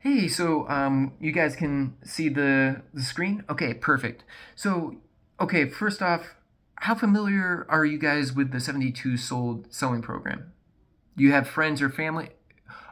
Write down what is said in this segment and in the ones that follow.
Hey, so you guys can see the screen? Okay, perfect. So, okay, first off, how familiar are you guys with the 72 sold selling program? Do you have friends or family?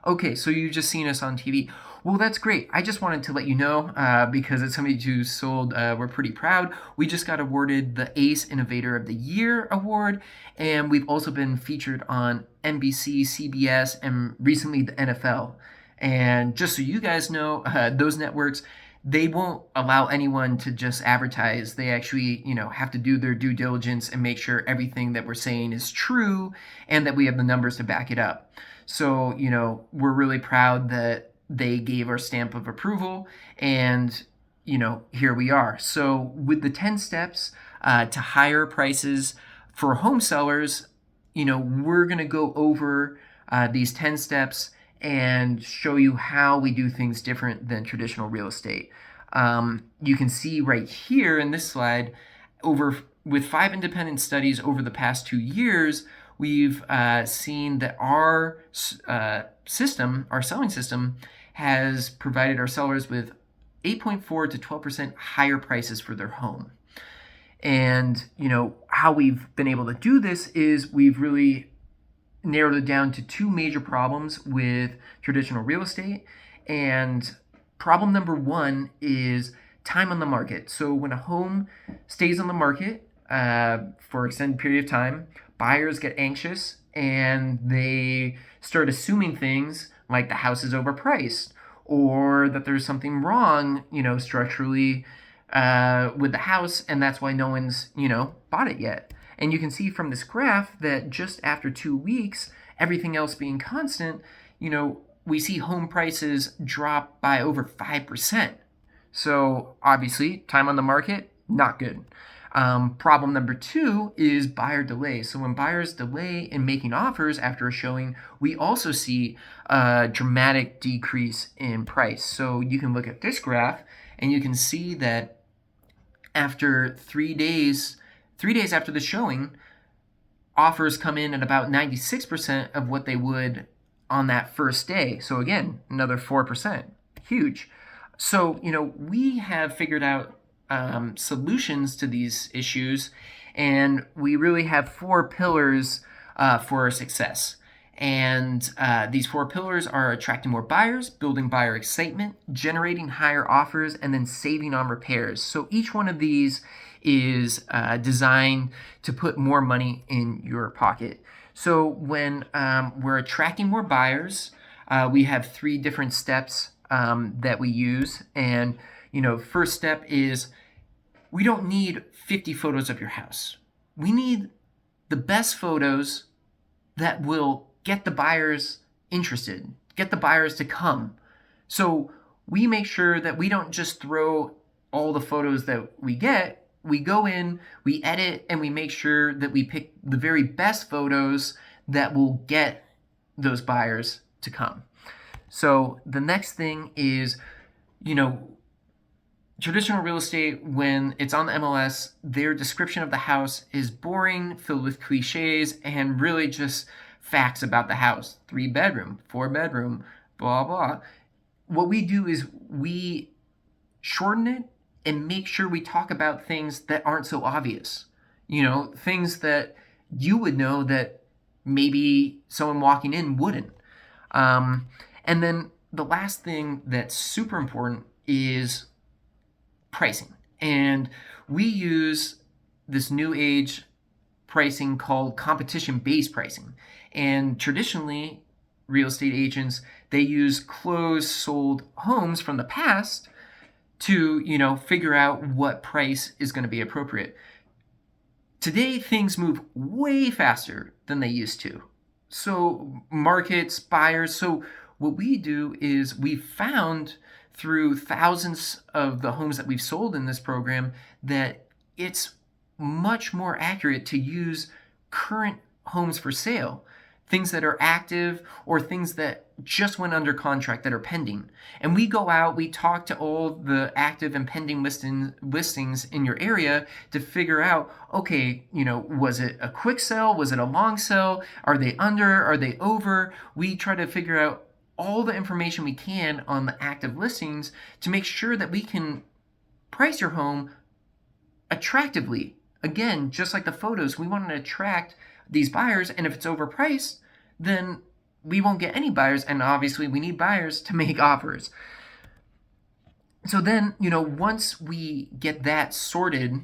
Okay, so you've just seen us on TV. Well, that's great. I just wanted to let you know because at 72 sold, we're pretty proud. We just got awarded the ACE Innovator of the Year award, and we've also been featured on NBC, CBS, and recently the NFL. And just so you guys know, those networks, they won't allow anyone to just advertise. They actually, have to do their due diligence and make sure everything that we're saying is true and that we have the numbers to back it up. So, we're really proud that they gave our stamp of approval and, here we are. So, with the 10 steps to higher prices for home sellers, we're going to go over these 10 steps and show you how we do things different than traditional real estate. You can see right here in this slide, over with 5 independent studies over the past 2 years, we've seen that our system, our selling system, has provided our sellers with 8.4 to 12% higher prices for their home. And how we've been able to do this is we've really narrowed it down to two major problems with traditional real estate. And problem number one is time on the market. So when a home stays on the market for an extended period of time, buyers get anxious and they start assuming things like the house is overpriced or that there's something wrong, structurally with the house, and that's why no one's, bought it yet. And you can see from this graph that just after 2 weeks, everything else being constant, we see home prices drop by over 5%. So obviously, time on the market, not good. Problem number two is buyer delay. So when buyers delay in making offers after a showing, we also see a dramatic decrease in price. So you can look at this graph and you can see that after 3 days, 3 days after the showing, offers come in at about 96% of what they would on that first day. So again, another 4%. Huge. So, we have figured out solutions to these issues, and we really have 4 pillars for our success. And these 4 pillars are attracting more buyers, building buyer excitement, generating higher offers, and then saving on repairs. So each one of these is designed to put more money in your pocket. So when we're attracting more buyers, we have 3 different steps that we use. And, first step is we don't need 50 photos of your house. We need the best photos that will get the buyers interested, get the buyers to come. So we make sure that we don't just throw all the photos that we get. We go in, we edit, and we make sure that we pick the very best photos that will get those buyers to come. So the next thing is, traditional real estate, when it's on the MLS, their description of the house is boring, filled with cliches, and really just facts about the house. 3 bedroom, 4 bedroom, blah, blah. What we do is we shorten it and make sure we talk about things that aren't so obvious. Things that you would know that maybe someone walking in wouldn't. And then the last thing that's super important is pricing. And we use this new age pricing called competition-based pricing. And traditionally, real estate agents, they use closed sold homes from the past to, figure out what price is going to be appropriate. Today, things move way faster than they used to. So markets, buyers, so what we do is we've found through thousands of the homes that we've sold in this program that it's much more accurate to use current homes for sale, things that are active or things that just went under contract that are pending. And we go out, we talk to all the active and pending listings in your area to figure out, okay, was it a quick sell? Was it a long sell? Are they under? Are they over? We try to figure out all the information we can on the active listings to make sure that we can price your home attractively. Again, just like the photos, we want to attract these buyers, and if it's overpriced, then we won't get any buyers, and obviously we need buyers to make offers. So then, once we get that sorted,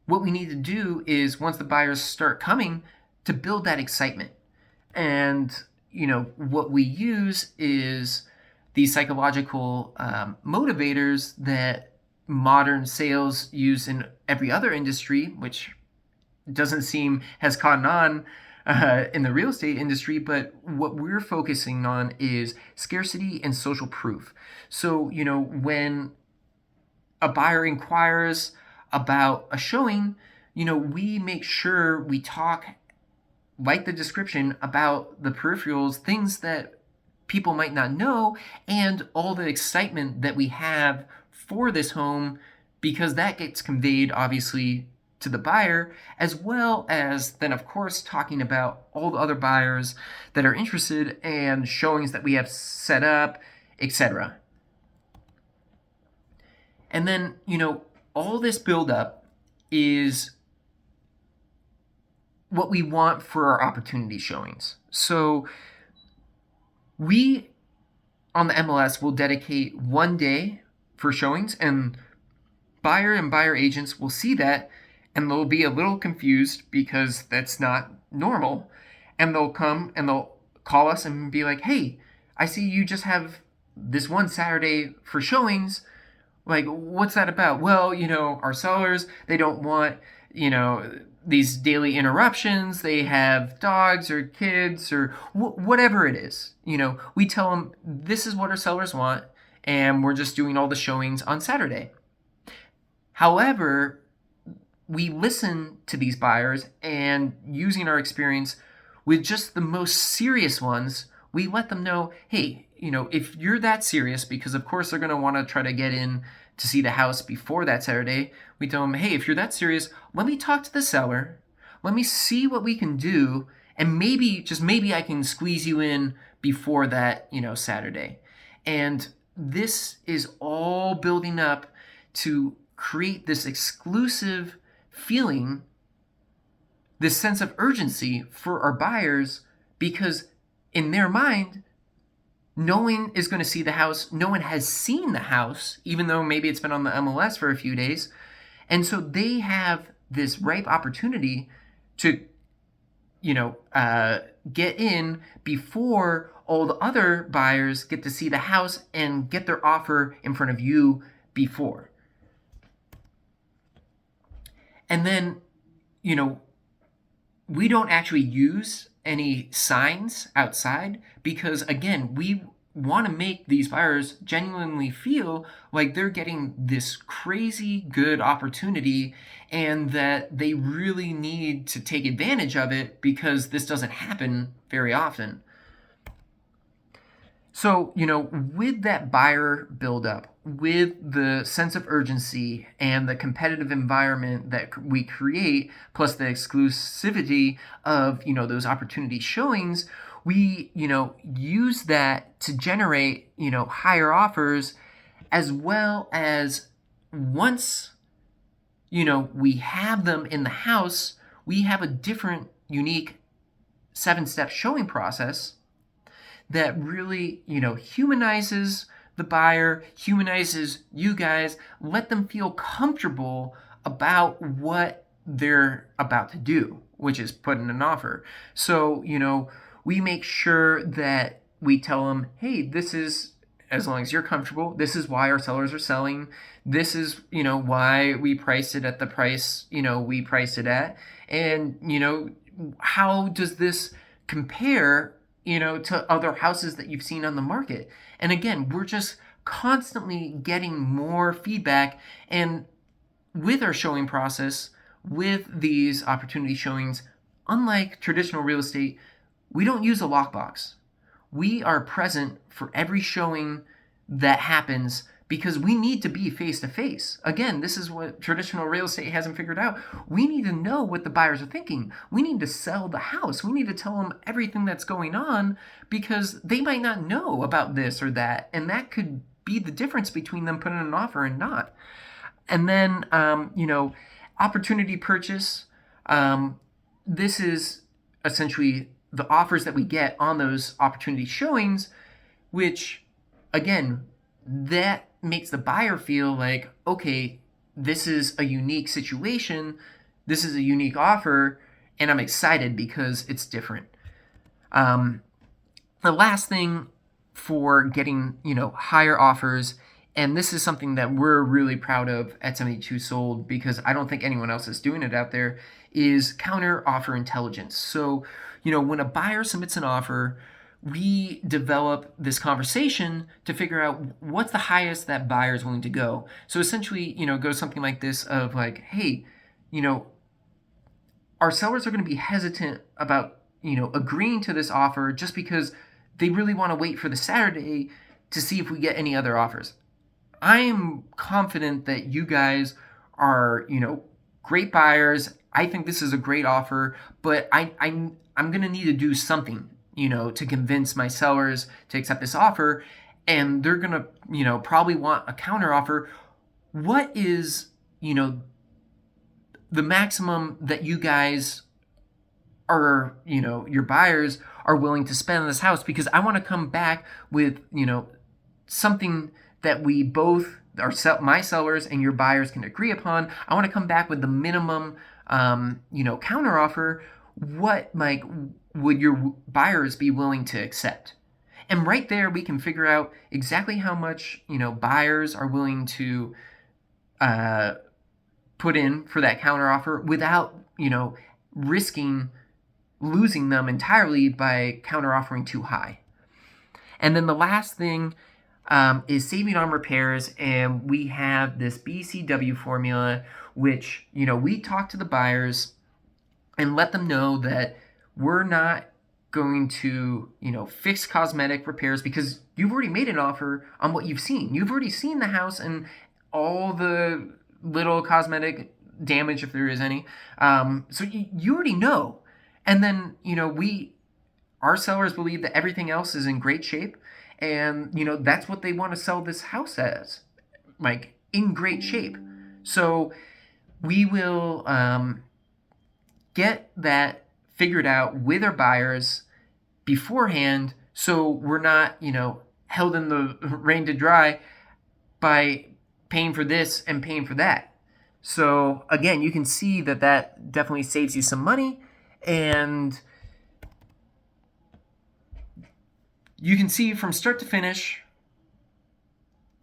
what we need to do is, once the buyers start coming, to build that excitement. And, what we use is these psychological motivators that modern sales use in every other industry, which doesn't seem has caught on in the real estate industry. But what we're focusing on is scarcity and social proof. So, when a buyer inquires about a showing, we make sure we talk, like the description, about the peripherals, things that people might not know, and all the excitement that we have for this home, because that gets conveyed obviously to the buyer, as well as then of course talking about all the other buyers that are interested and showings that we have set up, etc. And then, all this buildup is what we want for our opportunity showings. So we on the MLS will dedicate one day for showings, and buyer agents will see that, and they'll be a little confused because that's not normal. And they'll come and they'll call us and be like, hey, I see you just have this one Saturday for showings. Like, what's that about? Well, our sellers, they don't want, these daily interruptions. They have dogs or kids or whatever it is. We tell them this is what our sellers want, and we're just doing all the showings on Saturday. However, we listen to these buyers, and using our experience with just the most serious ones, we let them know, hey, if you're that serious, because of course they're going to want to try to get in to see the house before that Saturday, we tell them, hey, if you're that serious, let me talk to the seller. Let me see what we can do, and maybe, just maybe, I can squeeze you in before that, Saturday. And this is all building up to create this exclusive feeling, this sense of urgency for our buyers, because in their mind, no one is going to see the house. No one has seen the house, even though maybe it's been on the MLS for a few days. And so they have this ripe opportunity to, get in before all the other buyers get to see the house and get their offer in front of you before. And then, we don't actually use any signs outside because, again, we want to make these buyers genuinely feel like they're getting this crazy good opportunity and that they really need to take advantage of it, because this doesn't happen very often. So, with that buyer buildup, with the sense of urgency and the competitive environment that we create, plus the exclusivity of, those opportunity showings, we, use that to generate, higher offers, as well as once, we have them in the house, we have a different, unique 7-step showing process that really, humanizes the buyer, humanizes you guys, let them feel comfortable about what they're about to do, which is put in an offer. So, we make sure that we tell them, hey, this is, as long as you're comfortable, this is why our sellers are selling. This is, why we priced it at the price, we priced it at. And, how does this compare to other houses that you've seen on the market? And again, we're just constantly getting more feedback. And with our showing process, with these opportunity showings, unlike traditional real estate, we don't use a lockbox. We are present for every showing that happens because we need to be face to face. Again, this is what traditional real estate hasn't figured out. We need to know what the buyers are thinking. We need to sell the house. We need to tell them everything that's going on because they might not know about this or that, and that could be the difference between them putting an offer and not. And then, opportunity purchase. This is essentially the offers that we get on those opportunity showings, which, again, that makes the buyer feel like, okay, this is a unique situation, this is a unique offer, and I'm excited because it's different. The last thing for getting, higher offers, and this is something that we're really proud of at 72 Sold because I don't think anyone else is doing it out there, is counter offer intelligence. So, when a buyer submits an offer, we develop this conversation to figure out what's the highest that buyer is willing to go. So essentially, it goes something like this of like, hey, our sellers are going to be hesitant about, agreeing to this offer just because they really want to wait for the Saturday to see if we get any other offers. I am confident that you guys are, great buyers. I think this is a great offer, but I'm going to need to do something, to convince my sellers to accept this offer. And they're going to, probably want a counter offer. What is, the maximum that you guys are, your buyers are willing to spend on this house? Because I want to come back with, something that we both, my sellers and your buyers, can agree upon. I want to come back with the minimum, counter offer. What, Mike, would your buyers be willing to accept? And right there, we can figure out exactly how much, buyers are willing to put in for that counter offer without, risking losing them entirely by counter offering too high. And then the last thing is saving on repairs, and we have this BCW formula, which, we talk to the buyers and let them know that we're not going to, fix cosmetic repairs because you've already made an offer on what you've seen. You've already seen the house and all the little cosmetic damage, if there is any. So you already know. And then, our sellers believe that everything else is in great shape. And, that's what they want to sell this house as, like, in great shape. So we will get that figured out with our buyers beforehand, so we're not, held in the rain to dry by paying for this and paying for that. So again, you can see that definitely saves you some money, and you can see from start to finish,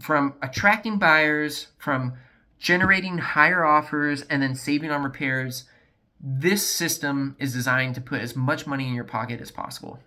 from attracting buyers, from generating higher offers, and then saving on repairs, this system is designed to put as much money in your pocket as possible.